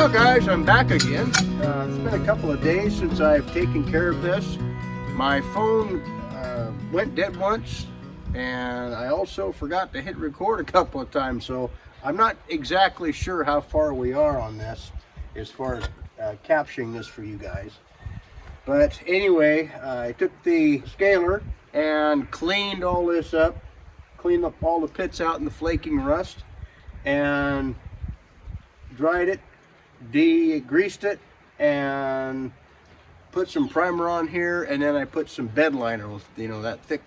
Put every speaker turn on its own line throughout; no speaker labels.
Well guys, I'm back again. It's been a couple of days since I've taken care of this. My phone went dead once, and I also forgot to hit record a couple of times, so I'm not exactly sure how far we are on this as far as capturing this for you guys. But anyway, I took the scaler and cleaned all this up, cleaned up all the pits out in the flaking rust, and dried it, degreased it, and put some primer on here, and then I put some bed liner with, you know, that thick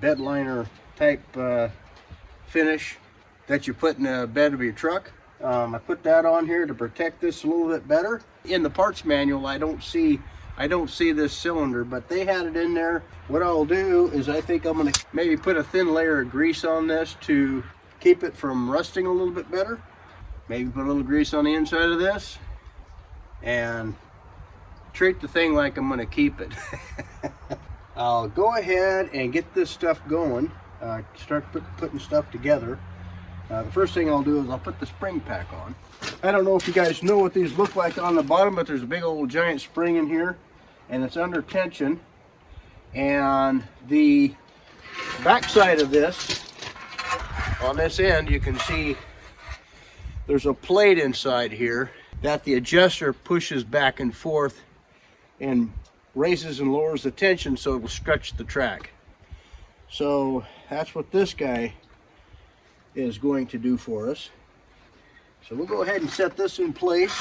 bed liner type finish that you put in the bed of your truck. I put that on here to protect this a little bit better. In the parts manual, I don't see this cylinder, but they had it in there. What I'll do is I think I'm going to maybe put a thin layer of grease on this to keep it from rusting a little bit better. Maybe put a little grease on the inside of this and treat the thing like I'm going to keep it. I'll go ahead and get this stuff going, start putting stuff together. The first thing I'll do is I'll put the spring pack on. I don't know if you guys know what these look like on the bottom, but there's a big old giant spring in here, and it's under tension. And the back side of this, on this end, you can see there's a plate inside here that the adjuster pushes back and forth and raises and lowers the tension so it will stretch the track. So that's what this guy is going to do for us. So we'll go ahead and set this in place.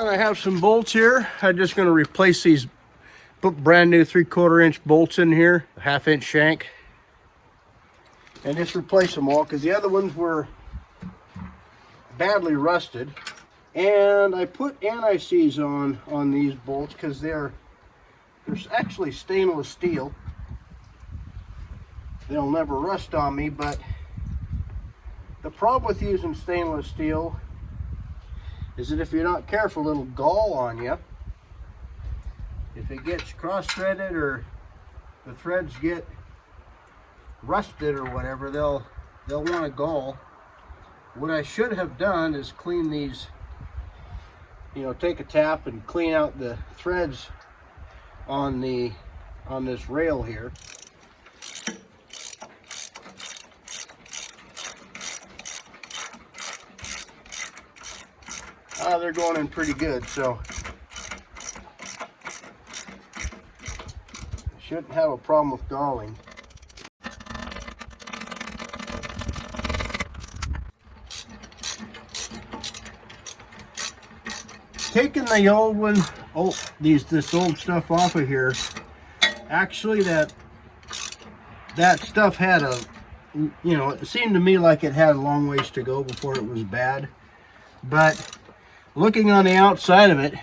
I have some bolts here. I'm just going to replace these, put brand new 3/4 inch bolts in here, a 1/2 inch shank, and just replace them all because the other ones were badly rusted. And I put anti-seize on these bolts because they're actually stainless steel. They'll never rust on me, but the problem with using stainless steel is that if you're not careful, it'll gall on you. If it gets cross-threaded or the threads get rusted or whatever, they'll want to gall. What I should have done is clean these, you know, take a tap and clean out the threads on this rail here. They're going in pretty good, so shouldn't have a problem with galling. Taking the old one, this old stuff off of here, actually that stuff had a, you know, it seemed to me like it had a long ways to go before it was bad. But looking on the outside of it,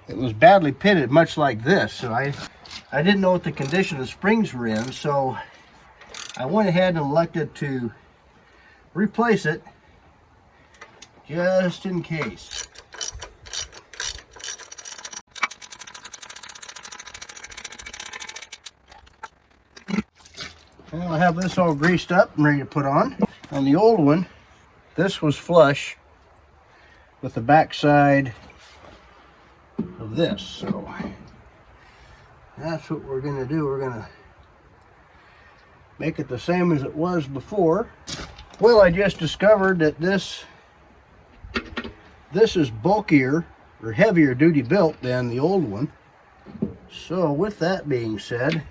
it was badly pitted, much like this. So I didn't know what the condition the springs were in, so I went ahead and elected to replace it just in case. Well, I have this all greased up and ready to put on. On the old one, this was flush with the back side of this, so that's what we're going to do. We're going to make it the same as it was before. Well, I just discovered that this is bulkier or heavier duty built than the old one. So with that being said,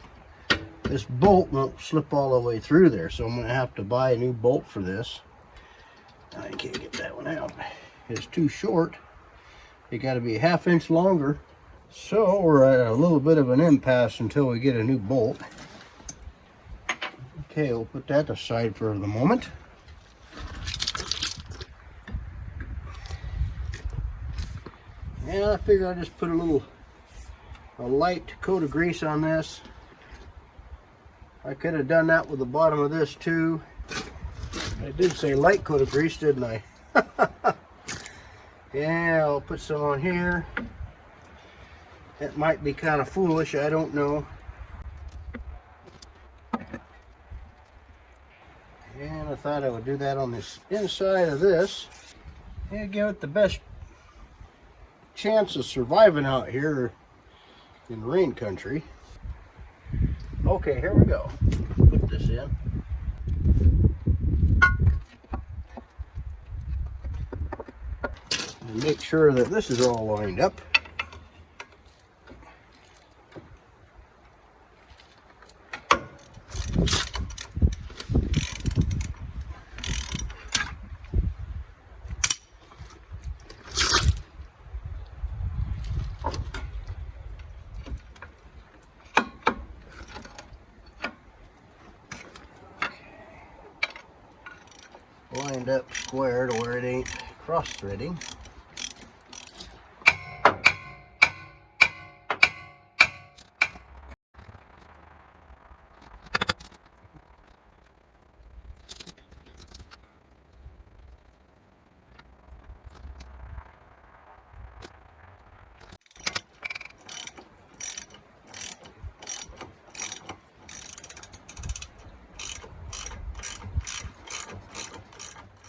this bolt won't slip all the way through there, so I'm going to have to buy a new bolt for this. I can't get that one out. It's too short. It got to be a 1/2 inch longer. So we're at a little bit of an impasse until we get a new bolt. Okay, we'll put that aside for the moment. And I figure I'll just put a light coat of grease on this. I could have done that with the bottom of this too. I did say light coat of grease, didn't I? Yeah, I'll put some on here. It might be kind of foolish, I don't know. And I thought I would do that on this inside of this and give it the best chance of surviving out here in rain country. Okay, here we go. Put this in. And make sure that this is all lined up. Lined up square to where it ain't cross-threading.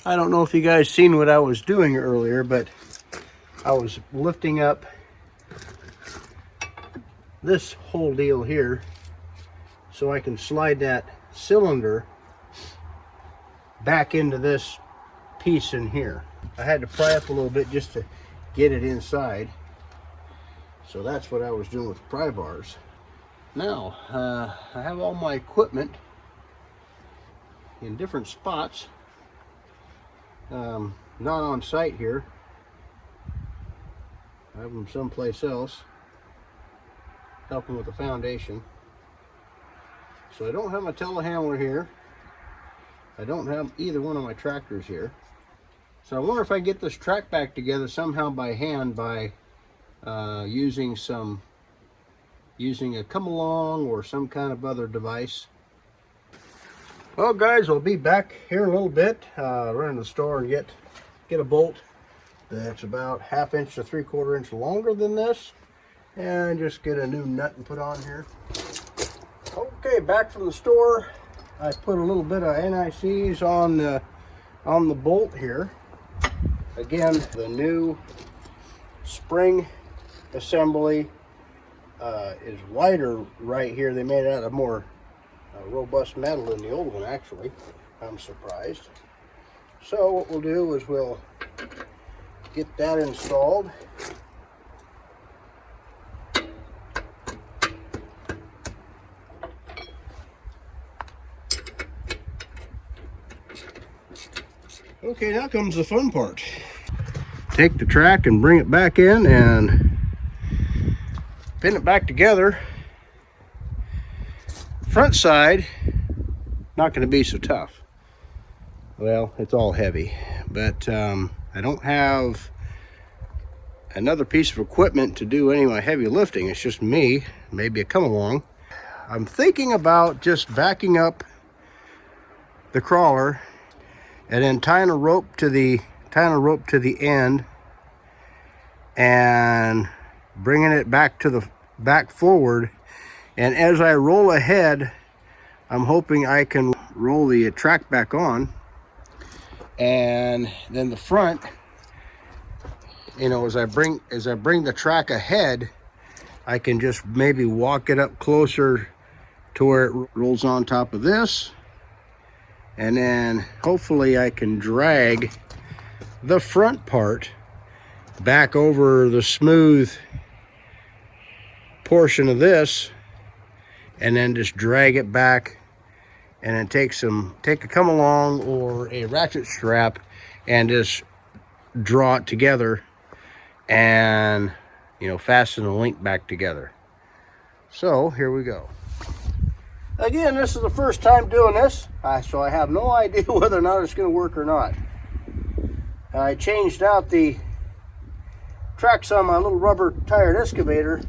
I don't know if you guys seen what I was doing earlier, but I was lifting up this whole deal here so I can slide that cylinder back into this piece in here. I had to pry up a little bit just to get it inside. So that's what I was doing with the pry bars. Now, I have all my equipment in different spots. Not on site here. I have them someplace else, helping with the foundation. So I don't have my telehandler here. I don't have either one of my tractors here. So I wonder if I get this track back together somehow by hand by using a come along or some kind of other device. Well guys, I'll be back here in a little bit. Run to the store and get a bolt that's about 1/2 inch to 3/4 inch longer than this, and just get a new nut and put on here. Okay, back from the store. I put a little bit of NICs on the bolt here. Again, the new spring assembly is wider right here. They made it out of more robust metal than the old one, actually. I'm surprised. So what we'll do is we'll get that installed. Okay, now comes the fun part. Take the track and bring it back in and pin it back together. Front side, not going to be so tough. Well, it's all heavy, but I don't have another piece of equipment to do any of my heavy lifting. It's just me, maybe a come along. I'm thinking about just backing up the crawler and then tying a rope to the end and bringing it back forward. And as I roll ahead, I'm hoping I can roll the track back on. And then the front, you know, as I bring the track ahead, I can just maybe walk it up closer to where it rolls on top of this. And then hopefully I can drag the front part back over the smooth portion of this, and then just drag it back, and then take a come along or a ratchet strap and just draw it together and, you know, fasten the link back together. So here we go. Again, this is the first time doing this, so I have no idea whether or not it's going to work or not. I changed out the tracks on my little rubber tired excavator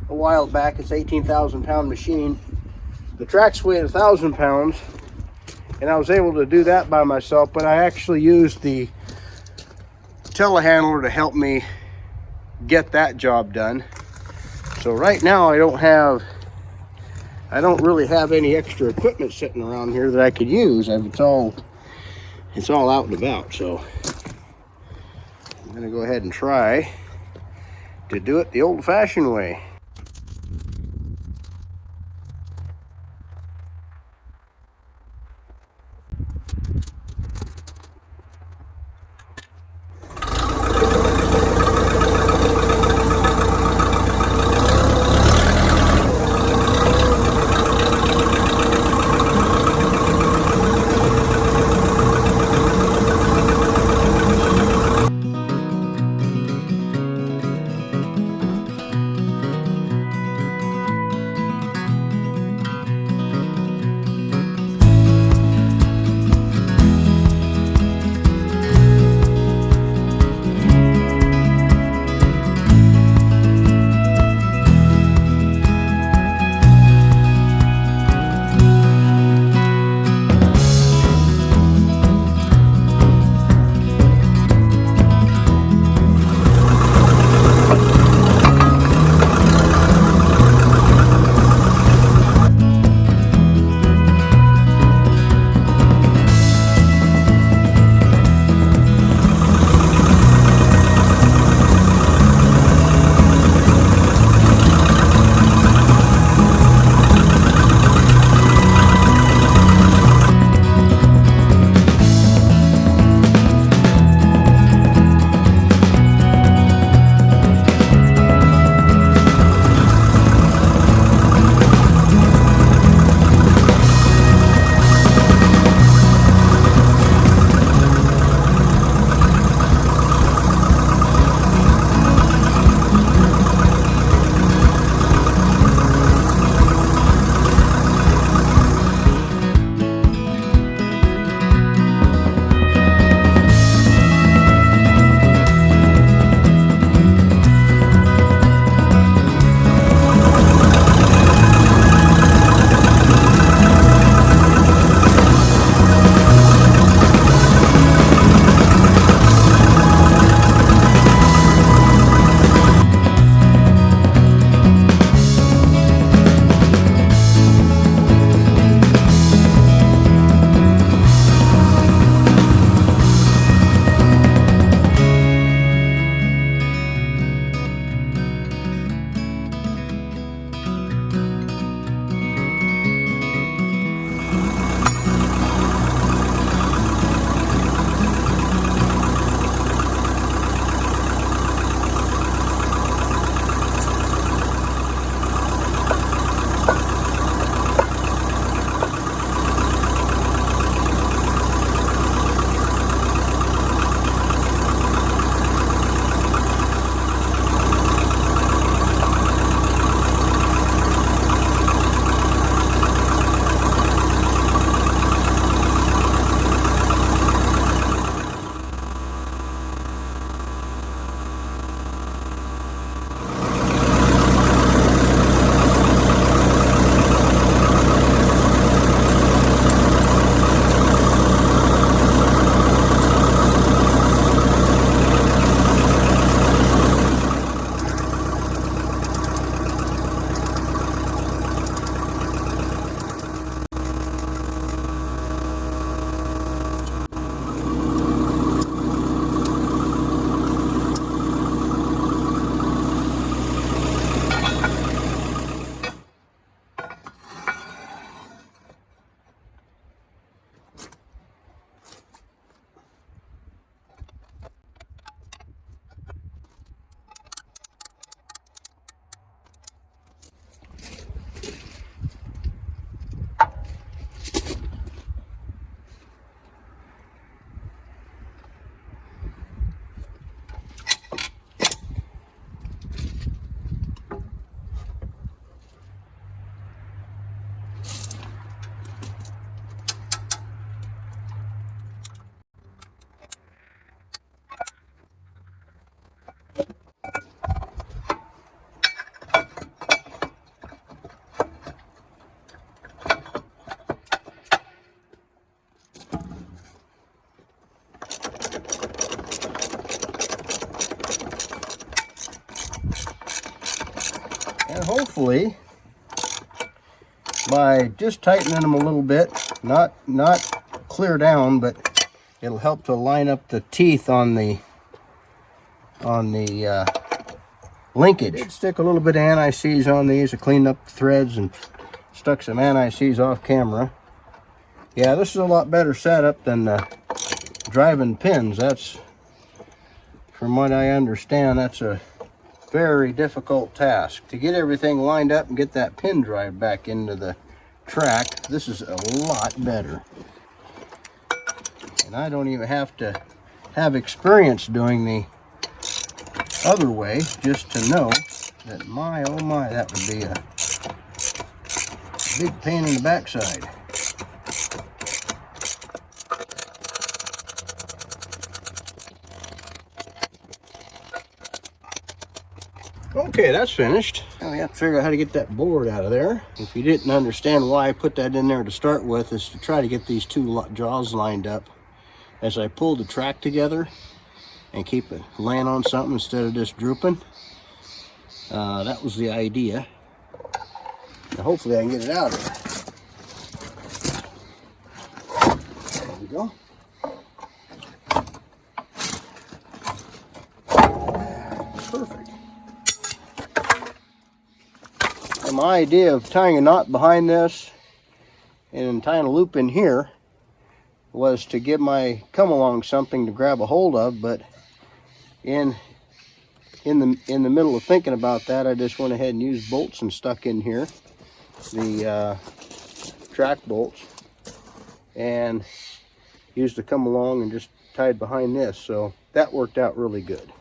a while back. It's an 18,000 pound machine. The tracks weighed 1,000 pounds, and I was able to do that by myself, but I actually used the telehandler to help me get that job done. So right now I don't really have any extra equipment sitting around here that I could use. It's all out and about. So I'm gonna go ahead and try to do it the old-fashioned way. hopefully, by just tightening them a little bit, not clear down, but it'll help to line up the teeth on the linkage. I did stick a little bit of anti-seize on these. I cleaned up the threads and stuck some anti-seize off camera. Yeah, this is a lot better setup than driving pins. That's, from what I understand, that's a very difficult task. To get everything lined up and get that pin drive back into the track, this is a lot better. And I don't even have to have experience doing the other way just to know that, my oh my, that would be a big pain in the backside. Okay, that's finished. Now we have to figure out how to get that board out of there. If you didn't understand why I put that in there to start with, is to try to get these two jaws lined up as I pull the track together and keep it laying on something instead of just drooping. That was the idea. Now hopefully I can get it out of there. There we go. Perfect. And my idea of tying a knot behind this and tying a loop in here was to give my come along something to grab a hold of, but in the middle of thinking about that, I just went ahead and used bolts and stuck in here the track bolts, and used to come along and just tied behind this. So that worked out really good.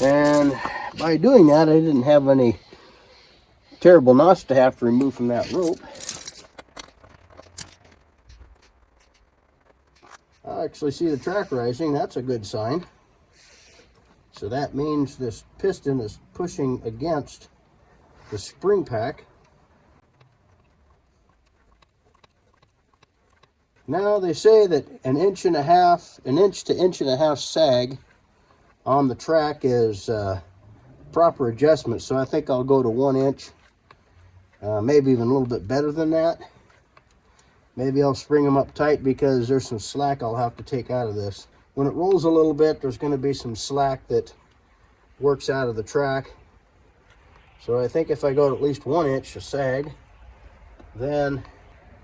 And by doing that, I didn't have any terrible knots to have to remove from that rope. I actually see the track rising. That's a good sign. So that means this piston is pushing against the spring pack. Now they say that an inch to inch and a half sag on the track is proper adjustment. So I think I'll go to 1 inch, maybe even a little bit better than that. Maybe I'll spring them up tight because there's some slack I'll have to take out of this. When it rolls a little bit, there's going to be some slack that works out of the track. So I think if I go to at least 1 inch of sag, then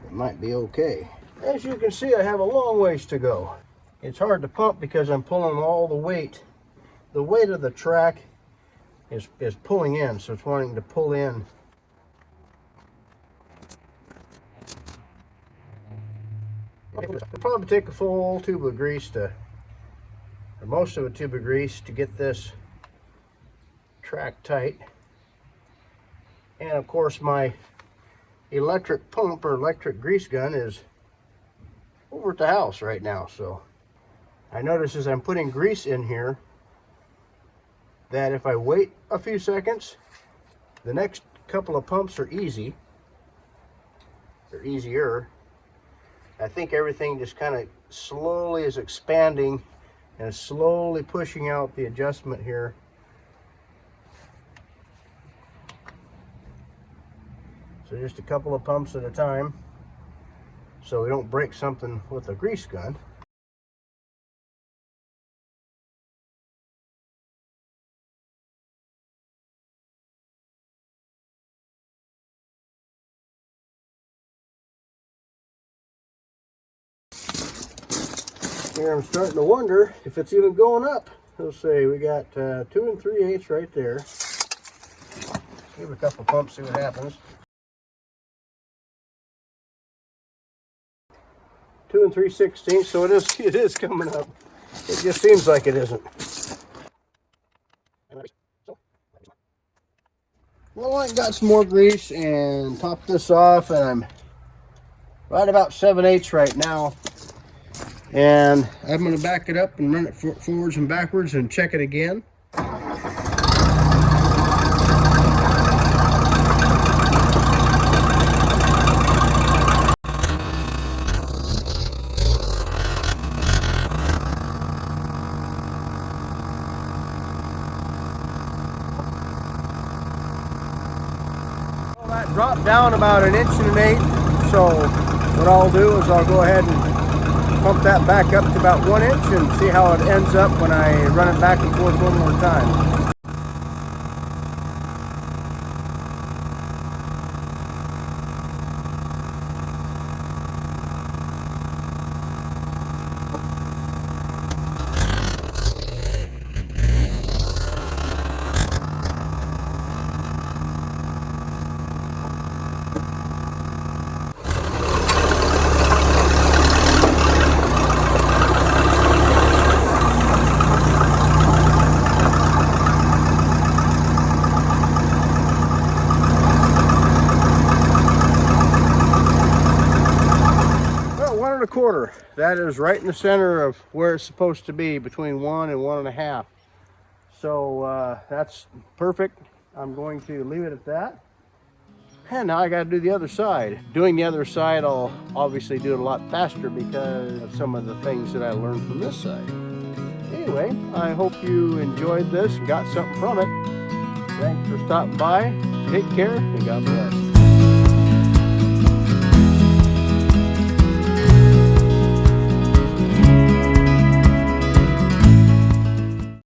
it might be okay. As you can see, I have a long ways to go. It's hard to pump because I'm pulling all the weight. The weight of the track is pulling in, so it's wanting to pull in. It'll probably take a full tube of grease or most of a tube of grease to get this track tight. And of course my electric pump or electric grease gun is over at the house right now. So I notice as I'm putting grease in here that if I wait a few seconds, the next couple of pumps are easy. They're easier. I think everything just kind of slowly is expanding and slowly pushing out the adjustment here. So just a couple of pumps at a time so we don't break something with a grease gun. Here I'm starting to wonder if it's even going up. Let's see, we got 2 3/8 right there. Give it a couple pumps, see what happens. 2 3/16, so it is coming up. It just seems like it isn't. Well, I got some more grease and popped this off, and I'm right about 7/8 right now. And I'm going to back it up and run it forwards and backwards and check it again. It dropped down about 1 1/8 inches, so what I'll do is I'll go ahead and pump that back up to about 1 inch and see how it ends up when I run it back and forth one more time. Well, 1 1/4. That is right in the center of where it's supposed to be, between 1 and 1 1/2. So that's perfect. I'm going to leave it at that. And now I got to do the other side. Doing the other side, I'll obviously do it a lot faster because of some of the things that I learned from this side. Anyway, I hope you enjoyed this and got something from it. Thanks for stopping by. Take care and God bless.